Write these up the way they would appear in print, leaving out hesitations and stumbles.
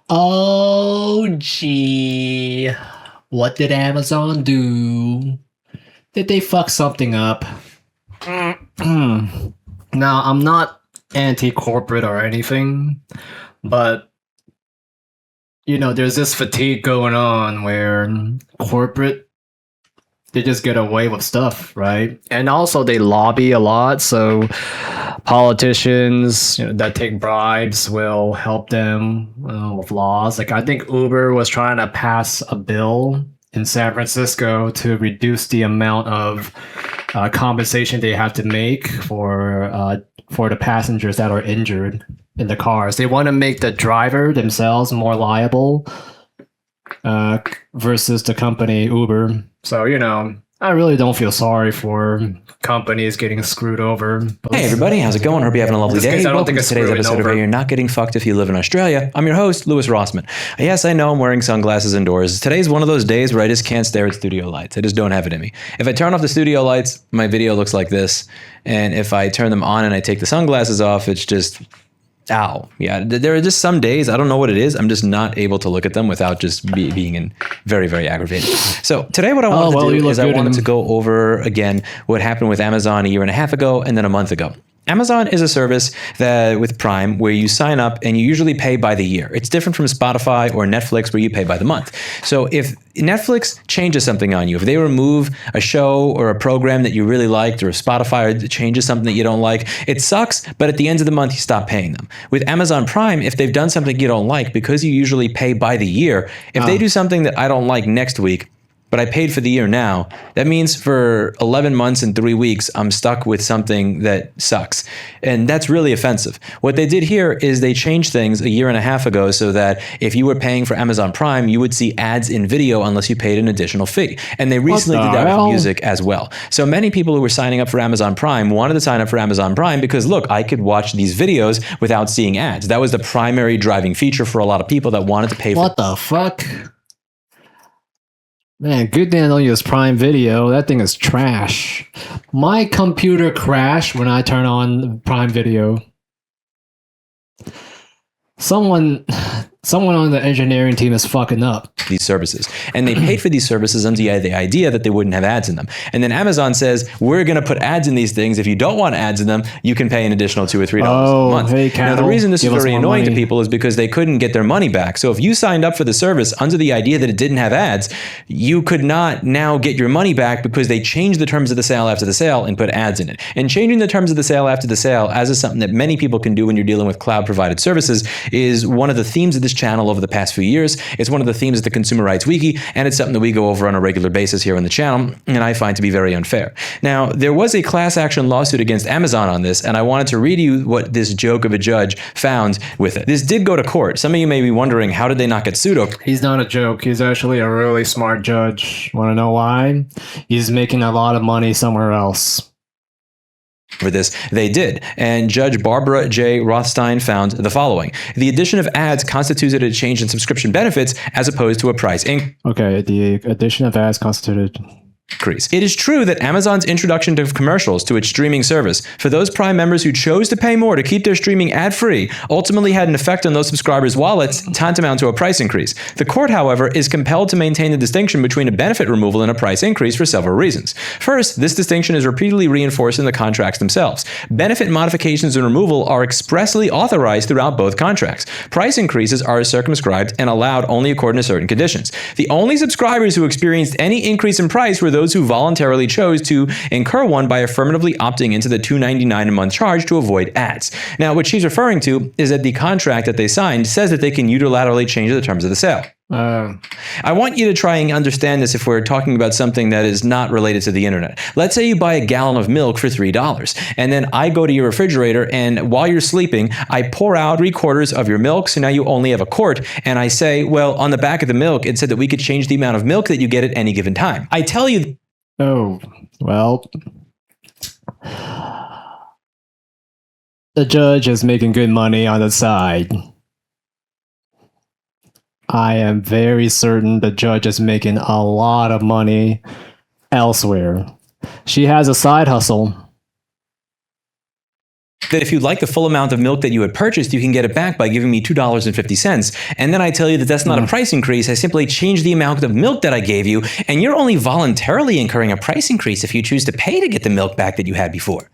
Oh, gee. What did Amazon do? Did they fuck something up? Now, I'm not anti-corporate or anything, but there's this fatigue going on where corporate they just get away with stuff, right? And also they lobby a lot, so politicians that take bribes will help them with laws. Like I think Uber was trying to pass a bill in San Francisco to reduce the amount of compensation they have to make for the passengers that are injured in the cars. They want to make the driver themselves more liable versus the company Uber. So I really don't feel sorry for companies getting screwed over. Hey everybody, how's it going? Hope you're having a lovely day. Welcome to today's episode of Hey You're Not Getting Fucked If You Live in Australia. I'm your host, Louis Rossman. Yes, I know I'm wearing sunglasses indoors. Today's one of those days where I just can't stare at studio lights. I just don't have it in me. If I turn off the studio lights, my video looks like this. And if I turn them on and I take the sunglasses off, it's just... ow. Yeah, there are just some days, I don't know what it is, I'm just not able to look at them without just being very, very aggravated. So today what I wanted to do is I wanted to go over again what happened with Amazon a year and a half ago and then a month ago. Amazon is a service that with Prime where you sign up and you usually pay by the year. It's different from Spotify or Netflix where you pay by the month. So if Netflix changes something on you, if they remove a show or a program that you really liked, or Spotify changes something that you don't like, it sucks, but at the end of the month you stop paying them. With Amazon Prime, if they've done something you don't like, because you usually pay by the year, if they do something that I don't like next week, but I paid for the year now, that means for 11 months and 3 weeks, I'm stuck with something that sucks. And that's really offensive. What they did here is they changed things a year and a half ago so that if you were paying for Amazon Prime, you would see ads in video unless you paid an additional fee. And they recently did that with music as well. So many people who were signing up for Amazon Prime wanted to sign up for Amazon Prime because, look, I could watch these videos without seeing ads. That was the primary driving feature for a lot of people that wanted to pay for it. What the fuck? Man, good thing I don't use Prime Video. That thing is trash. My computer crashed when I turn on Prime Video. Someone on the engineering team is fucking up. These services. And they paid for these services under the idea that they wouldn't have ads in them. And then Amazon says, we're going to put ads in these things. If you don't want ads in them, you can pay an additional $2 or $3 a month. Hey, now, the reason this is very annoying to people is because they couldn't get their money back. So if you signed up for the service under the idea that it didn't have ads, you could not now get your money back because they changed the terms of the sale after the sale and put ads in it. And changing the terms of the sale after the sale, as is something that many people can do when you're dealing with cloud provided services, is one of the themes of this channel over the past few years. It's one of the themes of the Consumer Rights Wiki, and it's something that we go over on a regular basis here on the channel, and I find to be very unfair. Now, there was a class action lawsuit against Amazon on this, and I wanted to read you what this joke of a judge found with it. This did go to court. Some of you may be wondering, how did they not get sued over? He's not a joke. He's actually a really smart judge. Want to know why? He's making a lot of money somewhere else. For this, they did. And Judge Barbara J. Rothstein found the following. The addition of ads constituted a change in subscription benefits as opposed to a price increase. Okay, the addition of ads constituted... It is true that Amazon's introduction of commercials to its streaming service for those Prime members who chose to pay more to keep their streaming ad-free ultimately had an effect on those subscribers' wallets tantamount to a price increase. The court, however, is compelled to maintain the distinction between a benefit removal and a price increase for several reasons. First, this distinction is repeatedly reinforced in the contracts themselves. Benefit modifications and removal are expressly authorized throughout both contracts. Price increases are circumscribed and allowed only according to certain conditions. The only subscribers who experienced any increase in price were those who voluntarily chose to incur one by affirmatively opting into the $2.99 a month charge to avoid ads. Now, what she's referring to is that the contract that they signed says that they can unilaterally change the terms of the sale. I want you to try and understand this if we're talking about something that is not related to the internet. Let's say you buy a gallon of milk for $3, and then I go to your refrigerator, and while you're sleeping, I pour out 3/4 of your milk, so now you only have a quart, and I say, well, on the back of the milk, it said that we could change the amount of milk that you get at any given time. I tell you... Oh, well... The judge is making good money on the side. I am very certain the judge is making a lot of money elsewhere. She has a side hustle. that if you'd like the full amount of milk that you had purchased, you can get it back by giving me $2.50. And then I tell you that that's not a price increase. I simply change the amount of milk that I gave you, and you're only voluntarily incurring a price increase if you choose to pay to get the milk back that you had before.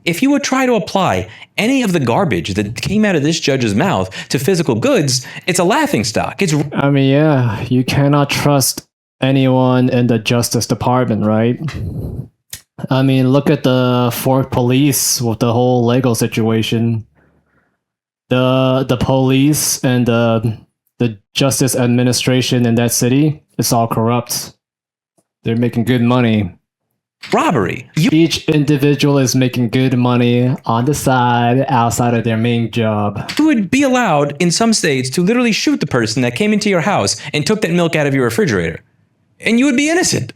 If you would try to apply any of the garbage that came out of this judge's mouth to physical goods, it's a laughingstock. I mean, yeah, you cannot trust anyone in the Justice Department, right? I mean, look at the Fort Police with the whole Lego situation. The police and the Justice Administration in that city, it's all corrupt. They're making good money. Robbery. Each individual is making good money on the side, outside of their main job. You would be allowed in some states to literally shoot the person that came into your house and took that milk out of your refrigerator. And you would be innocent.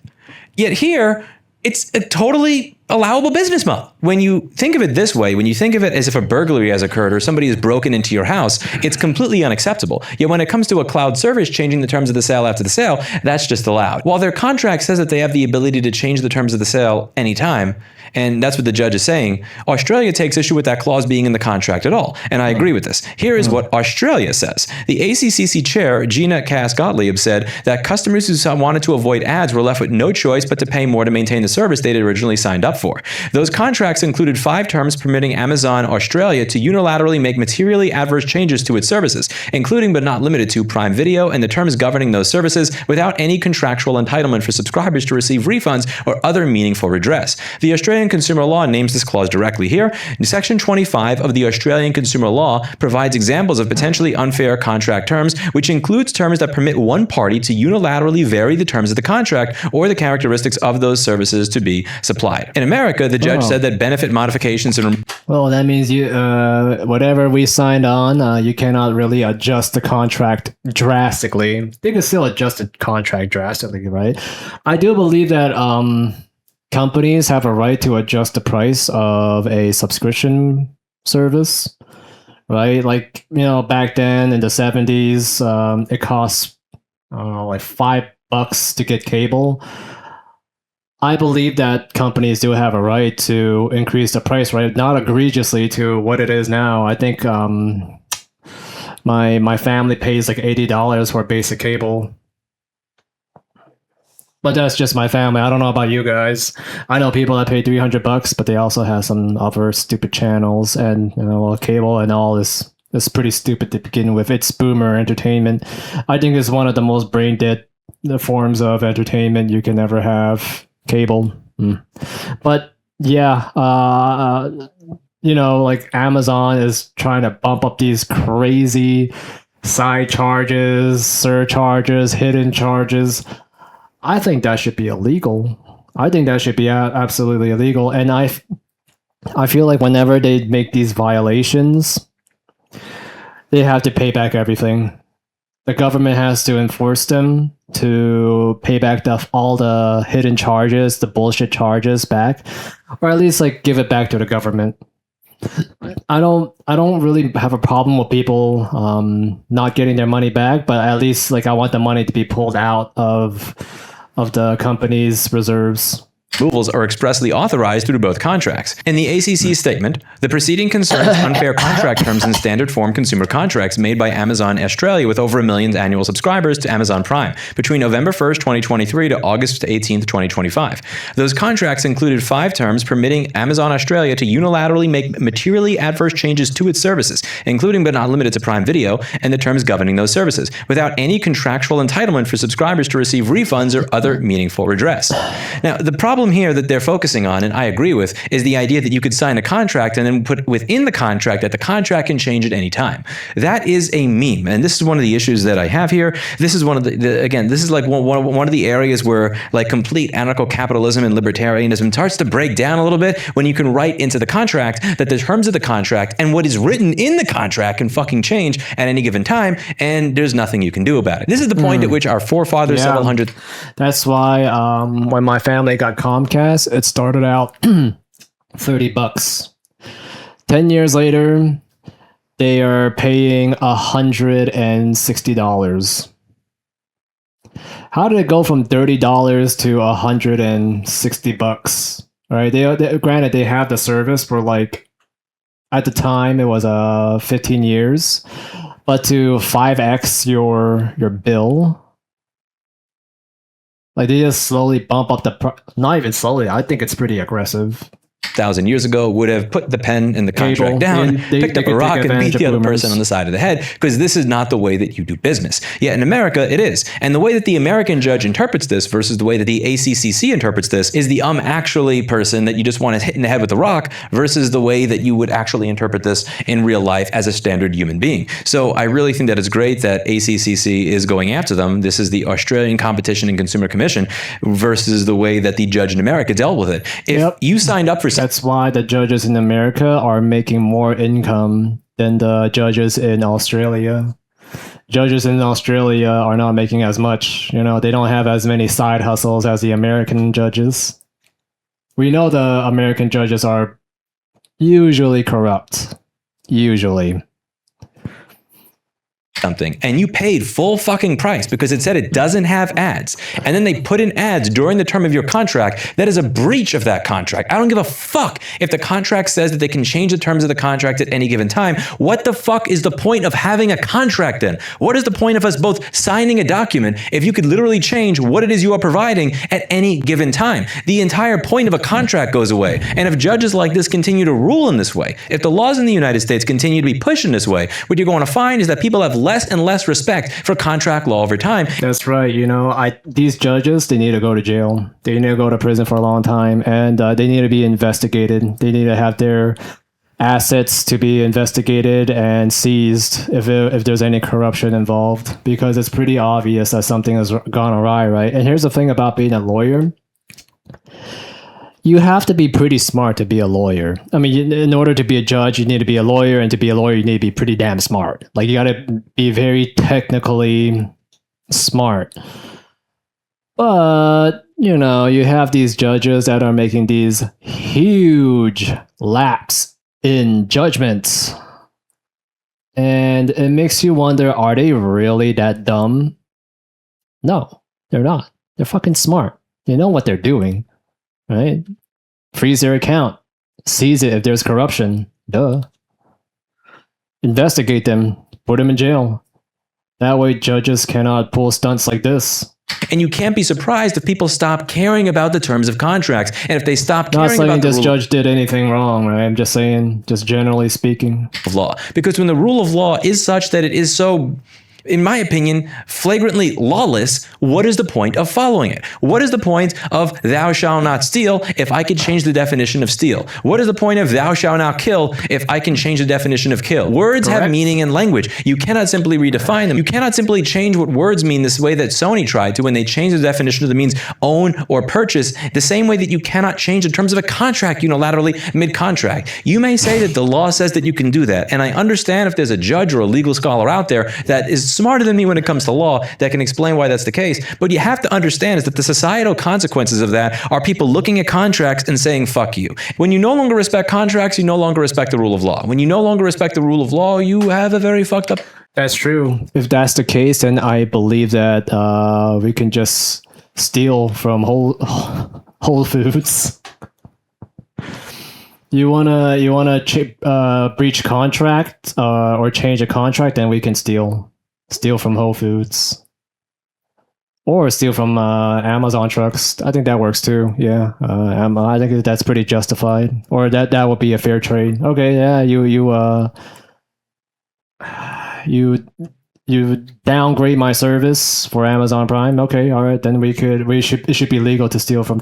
Yet here, it's a totally allowable business model. When you think of it this way, when you think of it as if a burglary has occurred or somebody has broken into your house, it's completely unacceptable. Yet when it comes to a cloud service changing the terms of the sale after the sale, that's just allowed. While their contract says that they have the ability to change the terms of the sale anytime, and that's what the judge is saying, Australia takes issue with that clause being in the contract at all. And I agree with this. Here is what Australia says. The ACCC chair, Gina Cass-Gottlieb, said that customers who wanted to avoid ads were left with no choice but to pay more to maintain the service they'd originally signed up for. Those contracts included 5 terms permitting Amazon Australia to unilaterally make materially adverse changes to its services, including but not limited to Prime Video and the terms governing those services without any contractual entitlement for subscribers to receive refunds or other meaningful redress. The Australian consumer law names this clause directly here. Section 25 of the Australian consumer law provides examples of potentially unfair contract terms, which includes terms that permit one party to unilaterally vary the terms of the contract or the characteristics of those services to be supplied. In America, the judge said that benefit modifications and well, that means you whatever we signed on, you cannot really adjust the contract drastically. They can still adjust the contract drastically, right? I do believe that companies have a right to adjust the price of a subscription service, right? Like, you know, back then in the 70s, it cost, I don't know, like $5 to get cable. I believe that companies do have a right to increase the price, right? Not egregiously to what it is now. I think my family pays like $80 for basic cable. But that's just my family. I don't know about you guys. I know people that pay $300, but they also have some other stupid channels, and you know, cable and all is pretty stupid to begin with. It's boomer entertainment. I think it's one of the most brain dead forms of entertainment you can ever have. Cable. But yeah, you know, like Amazon is trying to bump up these crazy side charges, surcharges, hidden charges. I think that should be illegal. I think that should be absolutely illegal. And I feel like whenever they make these violations, they have to pay back everything. The government has to enforce them to pay back all the hidden charges, the bullshit charges back, or at least like give it back to the government. I don't really have a problem with people not getting their money back, but at least like I want the money to be pulled out of the company's reserves. Removals are expressly authorized through both contracts. In the ACC statement, the proceeding concerns unfair contract terms in standard form consumer contracts made by Amazon Australia with over 1 million annual subscribers to Amazon Prime between November 1st, 2023 to August 18th, 2025. Those contracts included 5 terms permitting Amazon Australia to unilaterally make materially adverse changes to its services, including but not limited to Prime Video and the terms governing those services, without any contractual entitlement for subscribers to receive refunds or other meaningful redress. Now, the problem here that they're focusing on, and I agree with, is the idea that you could sign a contract and then put within the contract that the contract can change at any time. That is a meme, and this is one of the issues that I have here. This is one of the again, this is like one of the areas where like complete anarcho-capitalism and libertarianism starts to break down a little bit when you can write into the contract that the terms of the contract and what is written in the contract can fucking change at any given time, and there's nothing you can do about it. This is the point at which our forefathers several hundred. That's why when my family got Comcast, it started out $30. 10 years later, they are paying $160. How did it go from $30 to $160? Right? They granted they have the service for like At the time, it was 15 years, but to 5x your bill, like they just slowly bump up not even slowly. I think it's pretty aggressive. 1,000 years ago would have put the pen in the contract down, picked up a rock and beat the other person on the side of the head, because this is not the way that you do business. Yet in America, it is. And the way that the American judge interprets this versus the way that the ACCC interprets this is the actually person that you just want to hit in the head with a rock versus the way that you would actually interpret this in real life as a standard human being. So I really think that it's great that ACCC is going after them. This is the Australian Competition and Consumer Commission versus the way that the judge in America dealt with it. If you signed up for that's why the judges in America are making more income than the judges in Australia. Judges in Australia are not making as much. You know, they don't have as many side hustles as the American judges. We know the American judges are usually corrupt. Usually. Something, and you paid full fucking price because it said it doesn't have ads, and then they put in ads during the term of your contract. That is a breach of that contract. I don't give a fuck if the contract says that they can change the terms of the contract at any given time. What the fuck is the point of having a contract then? What is the point of us both signing a document if you could literally change what it is you are providing at any given time? The entire point of a contract goes away. And if judges like this continue to rule in this way, if the laws in the United States continue to be pushed in this way, what you're going to find is that people have less and less respect for contract law over time. That's right. You know, these judges, they need to go to jail. They need to go to prison for a long time, and they need to be investigated. They need to have their assets to be investigated and seized if there's any corruption involved, because it's pretty obvious that something has gone awry, right? And here's the thing about being a lawyer. You have to be pretty smart to be a lawyer. I mean, in order to be a judge, you need to be a lawyer, and to be a lawyer, you need to be pretty damn smart. Like, you got to be very technically smart. But, you know, you have these judges that are making these huge laps in judgments. And it makes you wonder, are they really that dumb? No, they're not. They're fucking smart. They know what they're doing. Right? Freeze their account. Seize it if there's corruption. Duh. Investigate them. Put them in jail. That way judges cannot pull stunts like this. And you can't be surprised if people stop caring about the terms of contracts. And if they stop caring about the not saying this judge did anything wrong, right? I'm just saying, just generally speaking. Of law. Because when the rule of law is such that it is so, in my opinion, flagrantly lawless, what is the point of following it? What is the point of thou shalt not steal if I could change the definition of steal? What is the point of thou shalt not kill if I can change the definition of kill? Words have meaning and language. You cannot simply redefine them. You cannot simply change what words mean this way that Sony tried to when they changed the definition of the means own or purchase, the same way that you cannot change the terms of a contract unilaterally mid-contract. You may say that the law says that you can do that, and I understand if there's a judge or a legal scholar out there that is smarter than me when it comes to law that can explain why that's the case. But you have to understand is that the societal consequences of that are people looking at contracts and saying, fuck you. When you no longer respect contracts, you no longer respect the rule of law. When you no longer respect the rule of law, you have a very fucked up... That's true. If that's the case, then I believe that we can just steal from Whole Foods. You wanna breach contract or change a contract, then we can steal from Whole Foods, or steal from Amazon trucks. I think that works too. Yeah, I think that's pretty justified, or that would be a fair trade. Okay, yeah, you downgrade my service for Amazon Prime. Okay, all right, then it should be legal to steal from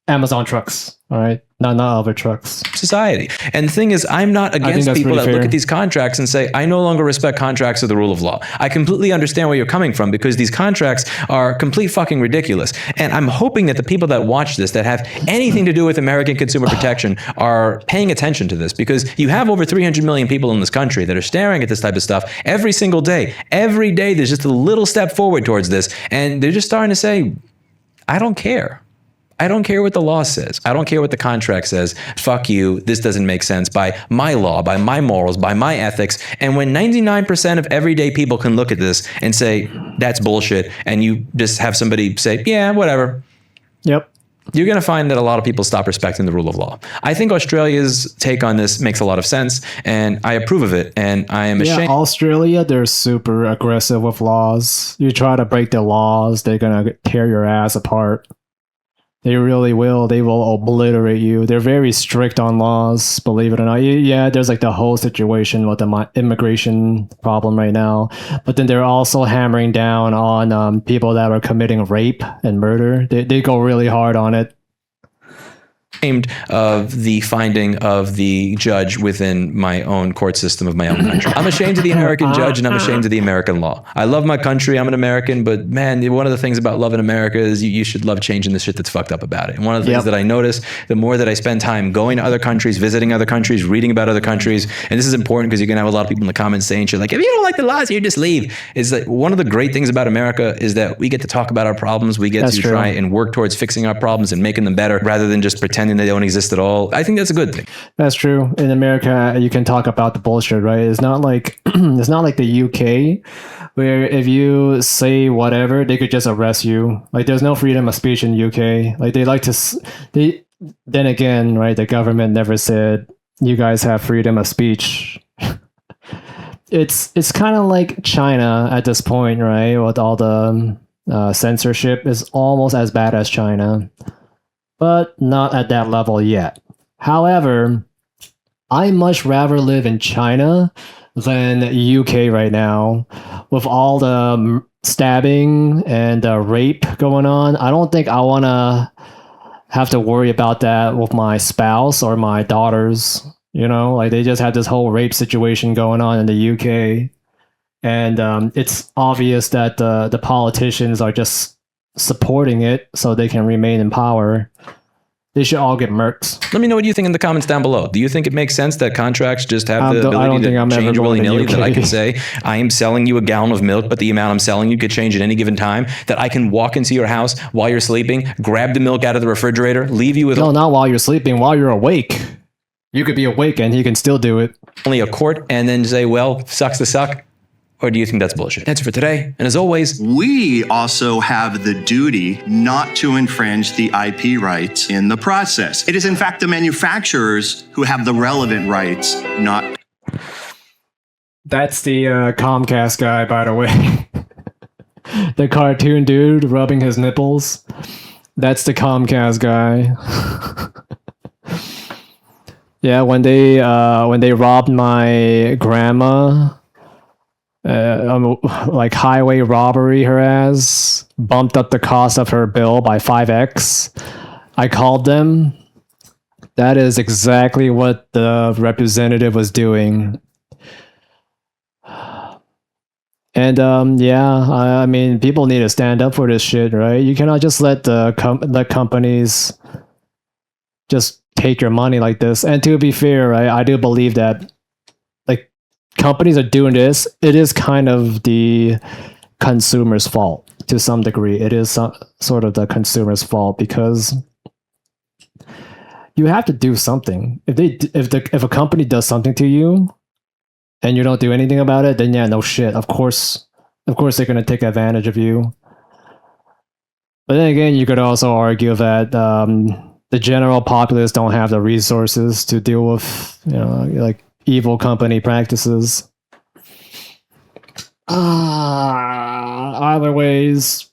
Amazon trucks. All right, not other trucks. Society. And the thing is, I'm not against people that look at these contracts and say, I no longer respect contracts or the rule of law. I completely understand where you're coming from, because these contracts are complete fucking ridiculous. And I'm hoping that the people that watch this, that have anything to do with American consumer protection, are paying attention to this, because you have over 300 million people in this country that are staring at this type of stuff every single day. Every day, there's just a little step forward towards this. And they're just starting to say, I don't care. I don't care what the law says. I don't care what the contract says. Fuck you. This doesn't make sense by my law, by my morals, by my ethics. And when 99% of everyday people can look at this and say, that's bullshit, and you just have somebody say, yeah, whatever. Yep. you're going to find that a lot of people stop respecting the rule of law. I think Australia's take on this makes a lot of sense, and I approve of it. And I am ashamed. Yeah, Australia, they're super aggressive with laws. You try to break the laws, they're going to tear your ass apart. They really will. They will obliterate you. They're very strict on laws, believe it or not. Yeah, there's like the whole situation with the immigration problem right now. But then they're also hammering down on people that are committing rape and murder. They go really hard on it. Of the finding of the judge within my own court system of my own country. I'm ashamed of the American judge, and I'm ashamed of the American law. I love my country. I'm an American, but man, one of the things about loving America is you should love changing the shit that's fucked up about it. And one of the things that I notice, the more that I spend time going to other countries, visiting other countries, reading about other countries, and this is important because you're gonna have a lot of people in the comments saying shit like, if you don't like the laws, you just leave. Is that one of the great things about America is that we get to talk about our problems. We get to try and work towards fixing our problems and making them better rather than just pretending they don't exist at all. I think that's a good thing. That's true. In America, you can talk about the bullshit, right? It's not like it's not like the UK, where if you say whatever, they could just arrest you. Like, there's no freedom of speech in UK. Like, they like to. Then again, right? The government never said you guys have freedom of speech. It's kind of like China at this point, right? With all the censorship, is almost as bad as China, but not at that level yet. However, I much rather live in China than UK right now. With all the stabbing and rape going on, I don't think I want to have to worry about that with my spouse or my daughters. You know, like, they just had this whole rape situation going on in the UK. And it's obvious that the politicians are just supporting it so they can remain in power. They should all get murked. Let me know what you think in the comments down below. Do you think it makes sense that contracts just have the ability to change willy-nilly? That I can say, I am selling you a gallon of milk, but the amount I'm selling you could change at any given time? That I can walk into your house while you're sleeping, grab the milk out of the refrigerator, leave you with... No, not while you're sleeping, while you're awake. You could be awake and he can still do it. Only a quart, and then say, well, sucks to suck. Or do you think that's bullshit? That's it for today. And as always, we also have the duty not to infringe the IP rights in the process. It is in fact the manufacturers who have the relevant rights, not... That's the Comcast guy, by the way. The cartoon dude rubbing his nipples. That's the Comcast guy. Yeah, when they robbed my grandma... like highway robbery her ass, bumped up the cost of her bill by 5x. I called them. That is exactly what the representative was doing. And I mean, people need to stand up for this shit, right? You cannot just let the companies just take your money like this. And to be fair, right, I do believe that companies are doing this. It is kind of the consumer's fault to some degree. It is sort of the consumer's fault because you have to do something. If a company does something to you and you don't do anything about it, then yeah, no shit. Of course they're gonna take advantage of you. But then again, you could also argue that the general populace don't have the resources to deal with, like, evil company practices. Either ways,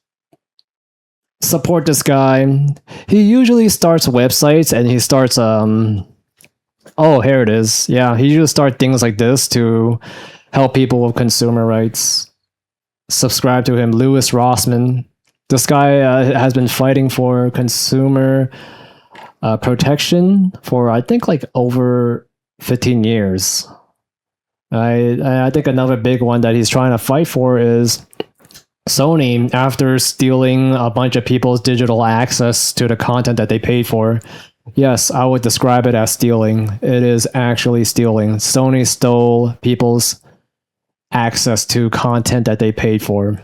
support this guy. He usually starts websites and he starts oh, here it is. Yeah, he usually starts things like this to help people with consumer rights. Subscribe to him, Louis Rossmann. This guy has been fighting for consumer protection for, I think, like over 15 years. I think another big one that he's trying to fight for is Sony, after stealing a bunch of people's digital access to the content that they paid for. Yes, I would describe it as stealing. It is actually stealing. Sony stole people's access to content that they paid for.